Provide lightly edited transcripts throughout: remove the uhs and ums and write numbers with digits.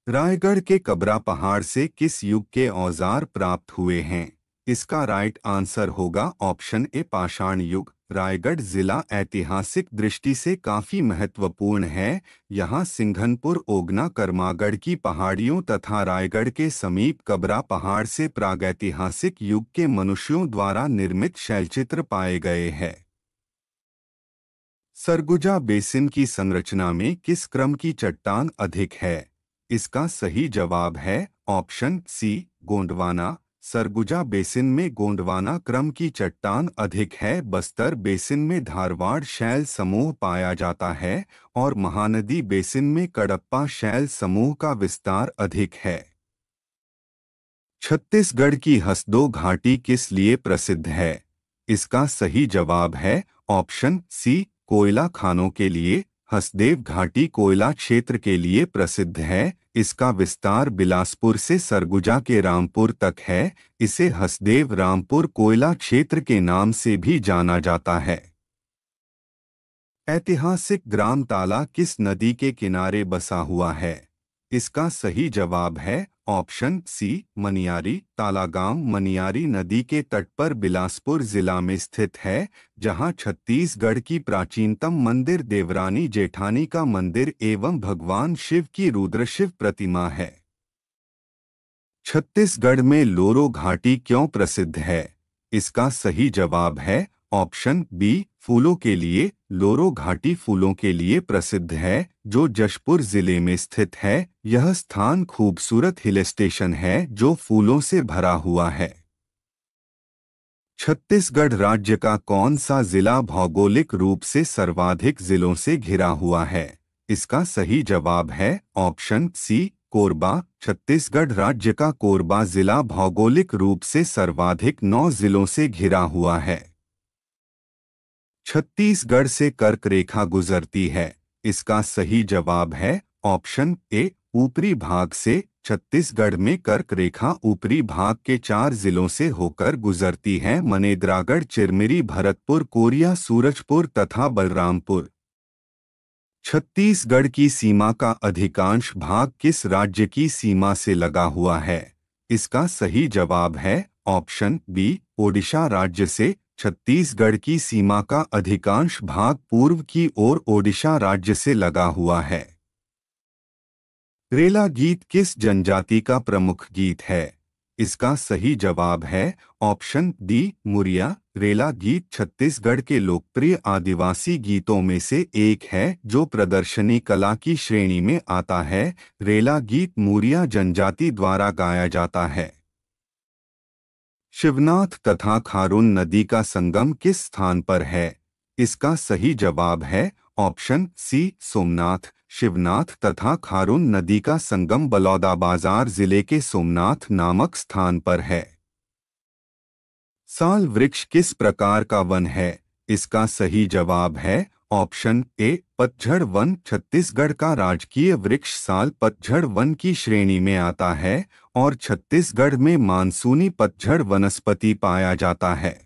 रायगढ़ के कबरा पहाड़ से किस युग के औजार प्राप्त हुए हैं? इसका राइट आंसर होगा ऑप्शन ए पाषाण युग। रायगढ़ जिला ऐतिहासिक दृष्टि से काफी महत्वपूर्ण है। यहाँ सिंघनपुर, ओगना, करमागढ़ की पहाड़ियों तथा रायगढ़ के समीप कबरा पहाड़ से प्रागैतिहासिक युग के मनुष्यों द्वारा निर्मित शैलचित्र पाए गए हैं। सरगुजा बेसिन की संरचना में किस क्रम की चट्टान अधिक है? इसका सही जवाब है option C Gondwana. Surguja basin में गोंडवाना क्रम की चट्टान अधिक है। बस्तर बेसिन में धारवाड़ शैल समूह पाया जाता है और महानदी बेसिन में कडप्पा शैल समूह का विस्तार अधिक है। छत्तीसगढ़ की हसदो घाटी किस लिए प्रसिद्ध है? इसका सही जवाब है ऑप्शन सी कोयला खानों के लिए। हसदेव घाटी कोयला क्षेत्र के लिए प्रसिद्ध है। इसका विस्तार बिलासपुर से सरगुजा के रामपुर तक है। इसे हसदेव रामपुर कोयला क्षेत्र के नाम से भी जाना जाता है। ऐतिहासिक ग्राम ताला किस नदी के किनारे बसा हुआ है? इसका सही जवाब है ऑप्शन सी मनियारी। तालागांव मनियारी नदी के तट पर बिलासपुर जिला में स्थित है, जहां छत्तीसगढ़ की प्राचीनतम मंदिर देवरानी जेठानी का मंदिर एवं भगवान शिव की रुद्रशिव प्रतिमा है। छत्तीसगढ़ में लोरो घाटी क्यों प्रसिद्ध है? इसका सही जवाब है ऑप्शन बी फूलों के लिए। लोरो घाटी फूलों के लिए प्रसिद्ध है, जो जशपुर जिले में स्थित है। यह स्थान खूबसूरत हिल स्टेशन है जो फूलों से भरा हुआ है। छत्तीसगढ़ राज्य का कौन सा जिला भौगोलिक रूप से सर्वाधिक जिलों से घिरा हुआ है? इसका सही जवाब है ऑप्शन सी कोरबा। छत्तीसगढ़ राज्य का कोरबा जिला भौगोलिक रूप से सर्वाधिक 9 जिलों से घिरा हुआ है। छत्तीसगढ़ से कर्क रेखा गुजरती है। इसका सही जवाब है ऑप्शन ए ऊपरी भाग से। छत्तीसगढ़ में कर्क रेखा ऊपरी भाग के 4 जिलों से होकर गुजरती है: मनेद्रागढ़, चिरमिरी, भरतपुर, कोरिया, सूरजपुर तथा बलरामपुर। छत्तीसगढ़ की सीमा का अधिकांश भाग किस राज्य की सीमा से लगा हुआ है? इसका सही जवाब है ऑप्शन बी ओडिशा राज्य से। छत्तीसगढ़ की सीमा का अधिकांश भाग पूर्व की ओर ओडिशा राज्य से लगा हुआ है। रेला गीत किस जनजाति का प्रमुख गीत है? इसका सही जवाब है ऑप्शन डी मुरिया। रेला गीत छत्तीसगढ़ के लोकप्रिय आदिवासी गीतों में से एक है जो प्रदर्शनी कला की श्रेणी में आता है। रेला गीत मुरिया जनजाति द्वारा गाया जाता है। शिवनाथ तथा खारून नदी का संगम किस स्थान पर है? इसका सही जवाब है ऑप्शन सी सोमनाथ। शिवनाथ तथा खारून नदी का संगम बलौदाबाजार जिले के सोमनाथ नामक स्थान पर है। साल वृक्ष किस प्रकार का वन है? इसका सही जवाब है ऑप्शन ए पतझड़ वन। छत्तीसगढ़ का राजकीय वृक्ष साल पतझड़ वन की श्रेणी में आता है और छत्तीसगढ़ में मानसूनी पतझड़ वनस्पति पाया जाता है।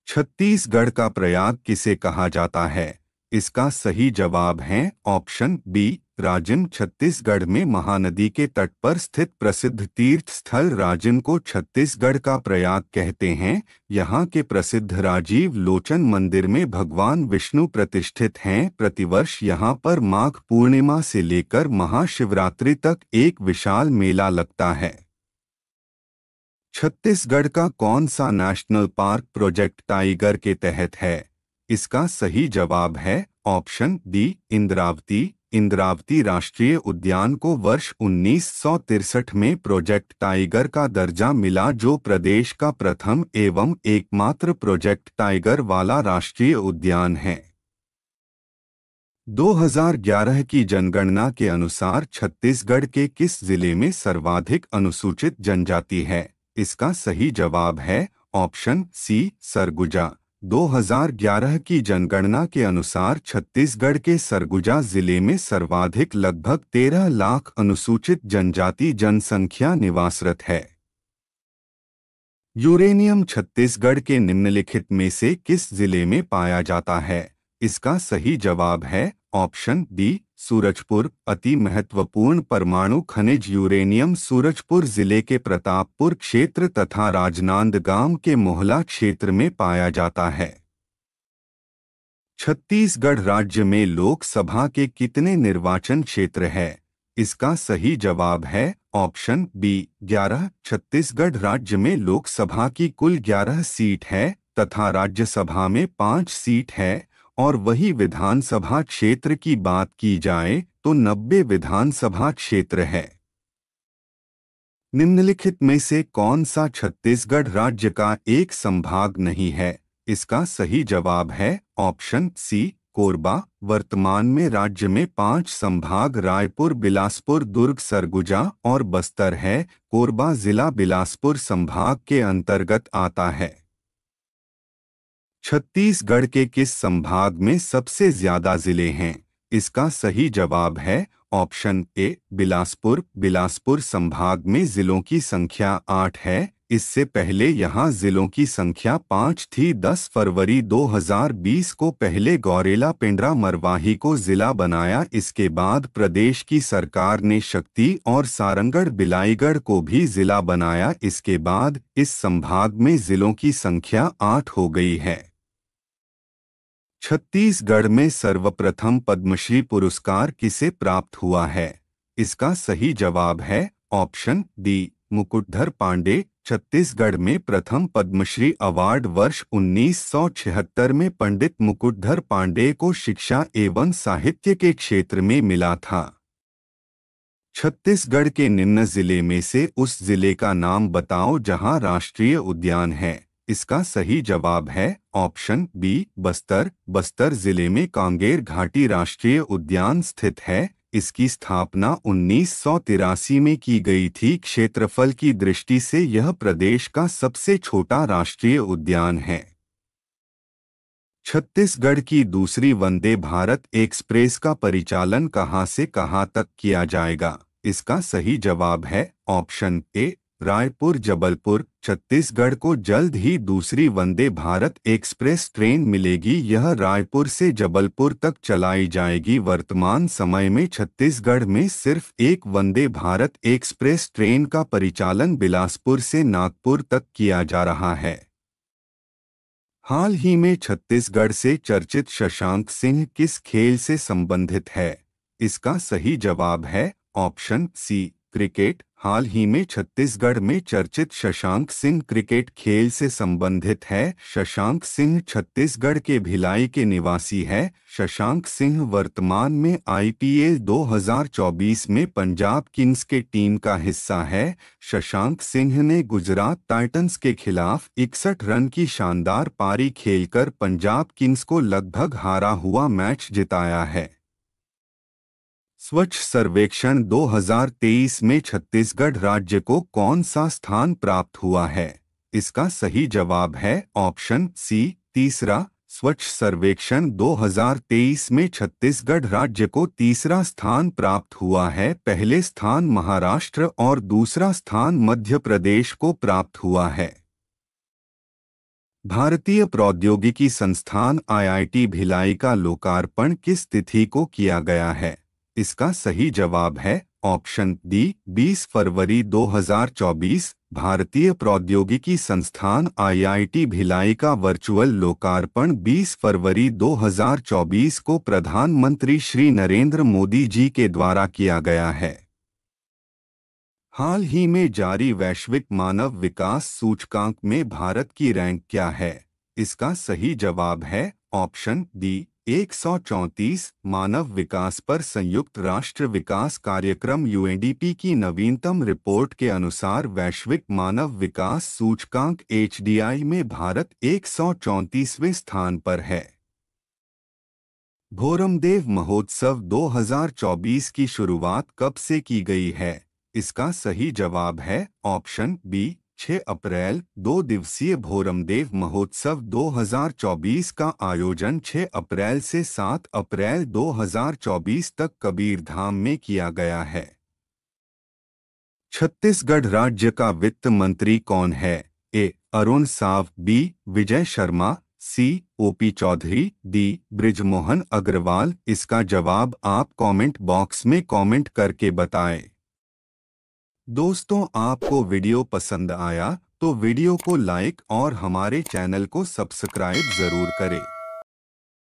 छत्तीसगढ़ का प्रयाग किसे कहा जाता है? इसका सही जवाब है ऑप्शन बी राजिम। छत्तीसगढ़ में महानदी के तट पर स्थित प्रसिद्ध तीर्थ स्थल राजिम को छत्तीसगढ़ का प्रयाग कहते हैं। यहाँ के प्रसिद्ध राजीव लोचन मंदिर में भगवान विष्णु प्रतिष्ठित हैं। प्रतिवर्ष यहाँ पर माघ पूर्णिमा से लेकर महाशिवरात्रि तक एक विशाल मेला लगता है। छत्तीसगढ़ का कौन सा नेशनल पार्क प्रोजेक्ट टाइगर के तहत है? इसका सही जवाब है ऑप्शन डी इंद्रावती। इंद्रावती राष्ट्रीय उद्यान को वर्ष 1963 में प्रोजेक्ट टाइगर का दर्जा मिला, जो प्रदेश का प्रथम एवं एकमात्र प्रोजेक्ट टाइगर वाला राष्ट्रीय उद्यान है। 2011 की जनगणना के अनुसार छत्तीसगढ़ के किस जिले में सर्वाधिक अनुसूचित जनजाति है? इसका सही जवाब है ऑप्शन सी सरगुजा। 2011 की जनगणना के अनुसार छत्तीसगढ़ के सरगुजा जिले में सर्वाधिक लगभग 13 लाख अनुसूचित जनजाति जनसंख्या निवासरत है। यूरेनियम छत्तीसगढ़ के निम्नलिखित में से किस जिले में पाया जाता है? इसका सही जवाब है ऑप्शन डी सूरजपुर। अति महत्वपूर्ण परमाणु खनिज यूरेनियम सूरजपुर जिले के प्रतापपुर क्षेत्र तथा राजनांदगांव के मोहला क्षेत्र में पाया जाता है। छत्तीसगढ़ राज्य में लोकसभा के कितने निर्वाचन क्षेत्र है? इसका सही जवाब है ऑप्शन बी 11। छत्तीसगढ़ राज्य में लोकसभा की कुल 11 सीट है तथा राज्यसभा में 5 सीट है, और वही विधानसभा क्षेत्र की बात की जाए तो 90 विधानसभा क्षेत्र है। निम्नलिखित में से कौन सा छत्तीसगढ़ राज्य का एक संभाग नहीं है? इसका सही जवाब है ऑप्शन सी कोरबा। वर्तमान में राज्य में 5 संभाग रायपुर, बिलासपुर, दुर्ग, सरगुजा और बस्तर है। कोरबा जिला बिलासपुर संभाग के अंतर्गत आता है। छत्तीसगढ़ के किस संभाग में सबसे ज्यादा जिले हैं? इसका सही जवाब है ऑप्शन ए बिलासपुर। बिलासपुर संभाग में जिलों की संख्या 8 है। इससे पहले यहां जिलों की संख्या 5 थी। 10 फरवरी 2020 को पहले गौरेला, पेंड्रा, मरवाही को जिला बनाया। इसके बाद प्रदेश की सरकार ने शक्ति और सारंगढ़, बिलाईगढ़ को भी जिला बनाया। इसके बाद इस संभाग में जिलों की संख्या 8 हो गई है। छत्तीसगढ़ में सर्वप्रथम पद्मश्री पुरस्कार किसे प्राप्त हुआ है? इसका सही जवाब है ऑप्शन डी मुकुटधर पांडे। छत्तीसगढ़ में प्रथम पद्मश्री अवार्ड वर्ष 1976 में पंडित मुकुटधर पांडे को शिक्षा एवं साहित्य के क्षेत्र में मिला था। छत्तीसगढ़ के निम्न जिले में से उस जिले का नाम बताओ जहां राष्ट्रीय उद्यान है। इसका सही जवाब है ऑप्शन बी बस्तर। बस्तर जिले में कांगेर घाटी राष्ट्रीय उद्यान स्थित है। इसकी स्थापना 1983 में की गई थी। क्षेत्रफल की दृष्टि से यह प्रदेश का सबसे छोटा राष्ट्रीय उद्यान है। छत्तीसगढ़ की दूसरी वंदे भारत एक्सप्रेस का परिचालन कहां से कहां तक किया जाएगा? इसका सही जवाब है ऑप्शन ए रायपुर जबलपुर। छत्तीसगढ़ को जल्द ही दूसरी वंदे भारत एक्सप्रेस ट्रेन मिलेगी। यह रायपुर से जबलपुर तक चलाई जाएगी। वर्तमान समय में छत्तीसगढ़ में सिर्फ एक वंदे भारत एक्सप्रेस ट्रेन का परिचालन बिलासपुर से नागपुर तक किया जा रहा है। हाल ही में छत्तीसगढ़ से चर्चित शशांक सिंह किस खेल से संबंधित है? इसका सही जवाब है ऑप्शन सी क्रिकेट। हाल ही में छत्तीसगढ़ में चर्चित शशांक सिंह क्रिकेट खेल से संबंधित है। शशांक सिंह छत्तीसगढ़ के भिलाई के निवासी है। शशांक सिंह वर्तमान में आईपीएल 2024 में पंजाब किंग्स के टीम का हिस्सा है। शशांक सिंह ने गुजरात टाइटंस के खिलाफ 61 रन की शानदार पारी खेलकर पंजाब किंग्स को लगभग हारा हुआ मैच जिताया है। स्वच्छ सर्वेक्षण 2023 में छत्तीसगढ़ राज्य को कौन सा स्थान प्राप्त हुआ है? इसका सही जवाब है ऑप्शन सी तीसरा। स्वच्छ सर्वेक्षण 2023 में छत्तीसगढ़ राज्य को तीसरा स्थान प्राप्त हुआ है। पहले स्थान महाराष्ट्र और दूसरा स्थान मध्य प्रदेश को प्राप्त हुआ है। भारतीय प्रौद्योगिकी संस्थान आईआईटी भिलाई का लोकार्पण किस तिथि को किया गया है? इसका सही जवाब है ऑप्शन डी 20 फरवरी 2024। भारतीय प्रौद्योगिकी संस्थान आईआईटी भिलाई का वर्चुअल लोकार्पण 20 फरवरी 2024 को प्रधानमंत्री श्री नरेंद्र मोदी जी के द्वारा किया गया है। हाल ही में जारी वैश्विक मानव विकास सूचकांक में भारत की रैंक क्या है? इसका सही जवाब है ऑप्शन डी 134। मानव विकास पर संयुक्त राष्ट्र विकास कार्यक्रम यूएनडीपी की नवीनतम रिपोर्ट के अनुसार वैश्विक मानव विकास सूचकांक एचडीआई में भारत 134वें स्थान पर है। भोरमदेव महोत्सव 2024 की शुरुआत कब से की गई है? इसका सही जवाब है ऑप्शन बी 6 अप्रैल। 2 दिवसीय भोरमदेव महोत्सव 2024 का आयोजन 6 अप्रैल से 7 अप्रैल 2024 तक कबीरधाम में किया गया है। छत्तीसगढ़ राज्य का वित्त मंत्री कौन है? ए अरुण साव, बी विजय शर्मा, सी ओपी चौधरी, डी ब्रिजमोहन अग्रवाल। इसका जवाब आप कमेंट बॉक्स में कमेंट करके बताएं। दोस्तों, आपको वीडियो पसंद आया तो वीडियो को लाइक और हमारे चैनल को सब्सक्राइब जरूर करें।